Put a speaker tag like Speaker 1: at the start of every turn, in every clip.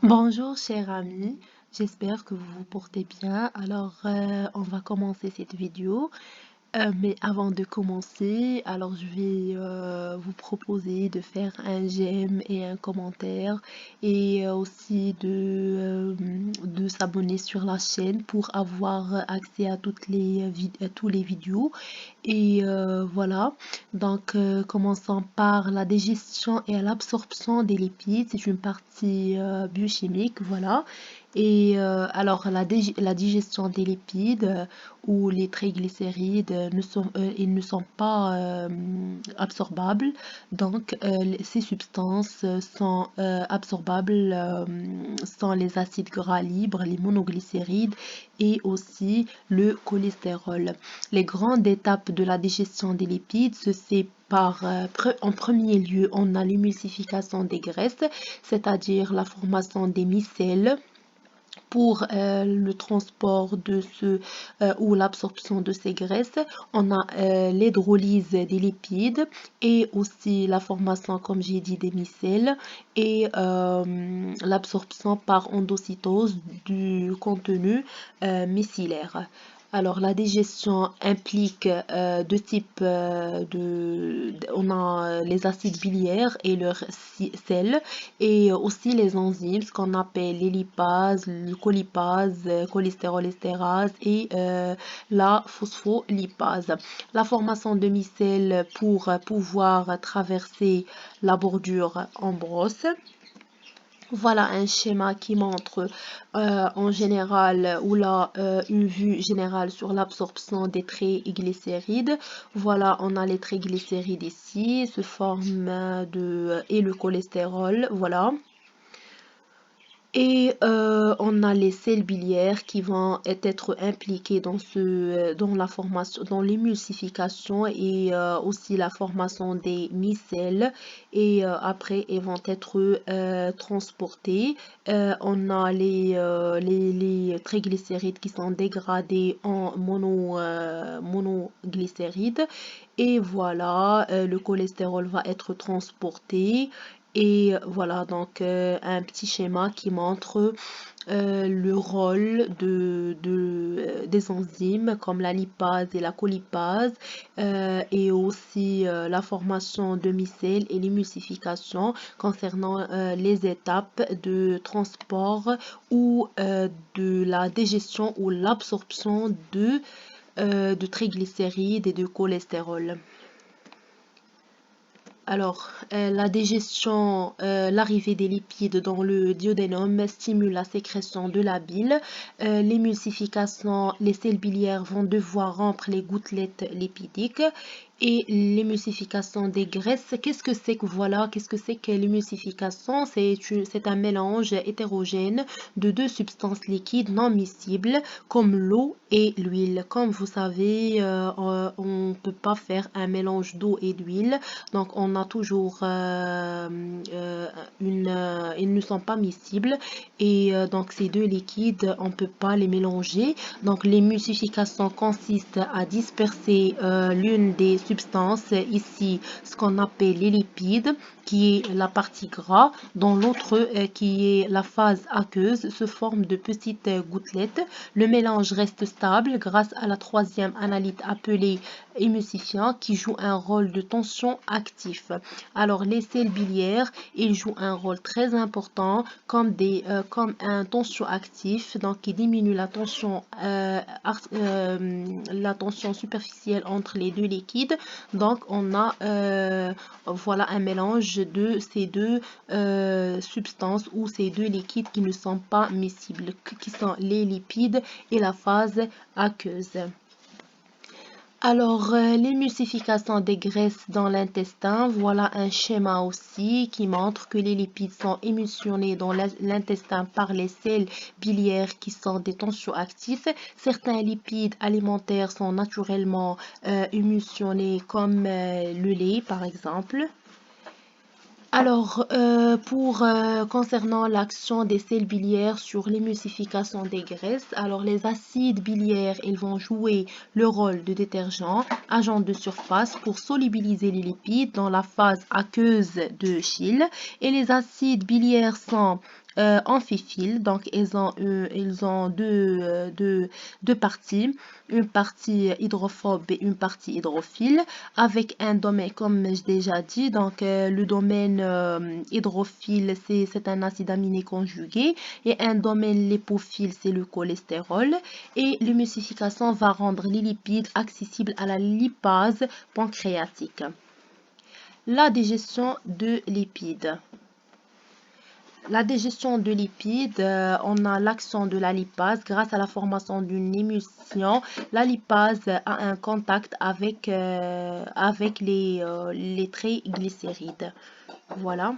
Speaker 1: Bonjour chers amis, j'espère que vous vous portez bien. On va commencer cette vidéo. Mais avant de commencer, je vais vous proposer de faire un j'aime et un commentaire et aussi de s'abonner sur la chaîne pour avoir accès à à tous les vidéos. Voilà, commençons par la digestion et l'absorption des lipides. C'est une partie biochimique, voilà. La digestion des lipides ou les triglycérides ils ne sont pas absorbables. Ces substances sont absorbables sans les acides gras libres, les monoglycérides et aussi le cholestérol. Les grandes étapes de la digestion des lipides se séparent. En premier lieu, on a l'émulsification des graisses, c'est-à-dire la formation des micelles pour le transport ou l'absorption de ces graisses. On a l'hydrolyse des lipides et aussi la formation, comme j'ai dit, des micelles et l'absorption par endocytose du contenu micellaire. La digestion implique deux types on a les acides biliaires et leurs sels et aussi les enzymes, ce qu'on appelle les lipases, le colipase, cholestérolestérase et la phospholipase. La formation de micelles pour pouvoir traverser la bordure en brosse. Voilà un schéma qui montre en général une vue générale sur l'absorption des triglycérides. Voilà, on a les triglycérides ici, se forme et le cholestérol, voilà. On a les sels biliaires qui vont être impliqués dans la formation, dans l'émulsification et aussi la formation des micelles. Après, ils vont être transportés. On a les triglycérides qui sont dégradés en monoglycérides. Et voilà, le cholestérol va être transporté. Et voilà un petit schéma qui montre le rôle des enzymes comme la lipase et la colipase et aussi la formation de micelles et l'émulsification concernant les étapes de transport ou de la digestion ou l'absorption de triglycérides et de cholestérol. La digestion, l'arrivée des lipides dans le duodénum stimule la sécrétion de la bile. L'émulsification, les sels biliaires vont devoir rompre les gouttelettes lipidiques. Et l'émulsification des graisses, qu'est-ce que c'est que l'émulsification? C'est un mélange hétérogène de deux substances liquides non miscibles comme l'eau et l'huile. Comme vous savez, on ne peut pas faire un mélange d'eau et d'huile. Donc, on a toujours ils ne sont pas miscibles donc ces deux liquides, on ne peut pas les mélanger. Donc, l'émulsification consiste à disperser l'une des substances, ici ce qu'on appelle les lipides, qui est la partie gras, dans l'autre qui est la phase aqueuse, se forme de petites gouttelettes. Le mélange reste stable grâce à la troisième analyte appelée émulsifiant qui joue un rôle de tension actif. Les sels biliaires, ils jouent un rôle très important comme un tension actif, donc qui diminue la tension superficielle entre les deux liquides. Donc, on a voilà un mélange de ces deux substances ou ces deux liquides qui ne sont pas miscibles, qui sont les lipides et la phase aqueuse. L'émulsification des graisses dans l'intestin, voilà un schéma aussi qui montre que les lipides sont émulsionnés dans l'intestin par les sels biliaires qui sont des tensioactifs. Certains lipides alimentaires sont naturellement émulsionnés comme le lait par exemple. Concernant l'action des sels biliaires sur l'émulsification des graisses, les acides biliaires, ils vont jouer le rôle de détergent, agent de surface pour solubiliser les lipides dans la phase aqueuse de Schill. Et les acides biliaires sont amphiphiles. Donc, ils ont deux parties, une partie hydrophobe et une partie hydrophile, avec un domaine, comme j'ai déjà dit. Donc, le domaine hydrophile, c'est un acide aminé conjugué, et un domaine lipophile, c'est le cholestérol. Et l'émulsification va rendre les lipides accessibles à la lipase pancréatique. La digestion de lipides. La digestion de lipides, on a l'action de la lipase grâce à la formation d'une émulsion. La lipase a un contact avec les triglycérides. Voilà.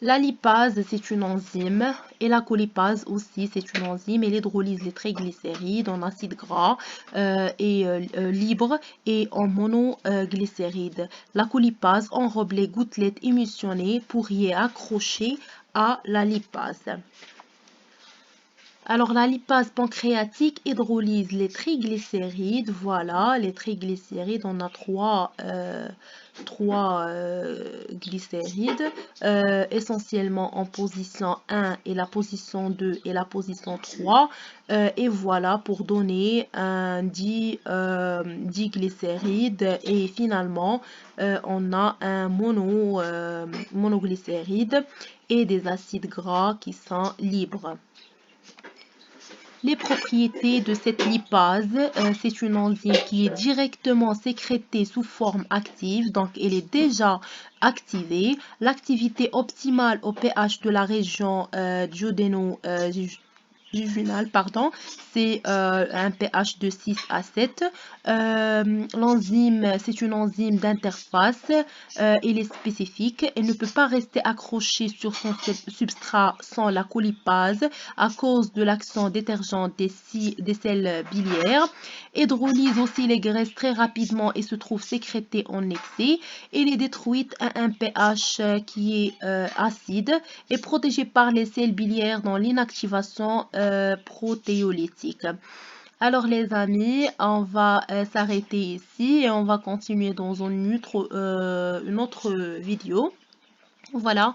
Speaker 1: La lipase, c'est une enzyme, et la colipase aussi, c'est une enzyme. Elle hydrolyse les triglycérides en acides gras libres et en monoglycérides. La colipase enrobe les gouttelettes émulsionnées pour y accrocher à la lipase. Alors, la lipase pancréatique hydrolyse les triglycérides. Voilà, les triglycérides, on a trois glycérides, essentiellement en position 1 et la position 2 et la position 3. Et voilà, pour donner un 10 glycérides. Et finalement, on a un monoglycéride et des acides gras qui sont libres. Les propriétés de cette lipase, c'est une enzyme qui est directement sécrétée sous forme active, donc elle est déjà activée. L'activité optimale au pH de la région duodéno-jejunale, c'est un pH de 6 à 7. L'enzyme, c'est une enzyme d'interface. Elle est spécifique. Elle ne peut pas rester accrochée sur son substrat sans la colipase à cause de l'action détergente des selles biliaires. Hydrolyse aussi les graisses très rapidement et se trouve sécrétée en excès. Elle est détruite à un pH qui est acide et protégée par les selles biliaires dans l'inactivation protéolytique. Alors les amis, on va s'arrêter ici et on va continuer dans une autre vidéo. Voilà.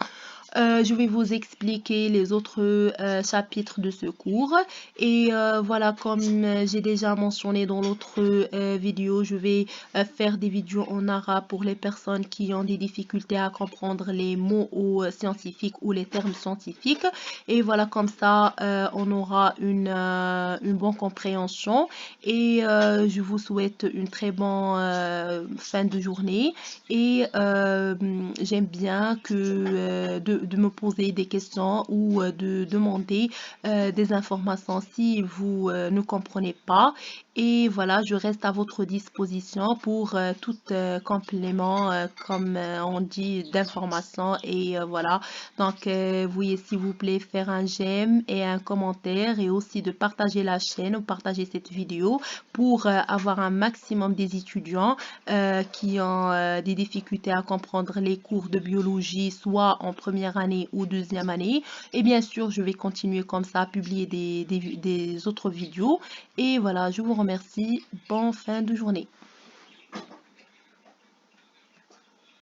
Speaker 1: Je vais vous expliquer les autres chapitres de ce cours. Et voilà, comme j'ai déjà mentionné dans l'autre vidéo, je vais faire des vidéos en arabe pour les personnes qui ont des difficultés à comprendre les mots scientifiques ou les termes scientifiques. Et voilà, comme ça, on aura une bonne compréhension. Et je vous souhaite une très bonne fin de journée. Et j'aime bien de me poser des questions ou de demander des informations si vous ne comprenez pas. Et voilà, je reste à votre disposition pour tout complément, comme on dit, d'informations. Et voilà, donc veuillez s'il vous plaît faire un j'aime et un commentaire, et aussi de partager la chaîne ou partager cette vidéo pour avoir un maximum des étudiants qui ont des difficultés à comprendre les cours de biologie, soit en première année ou deuxième année. Et bien sûr, je vais continuer comme ça à publier des autres vidéos. Et voilà, je vous remercie. Bonne fin de journée.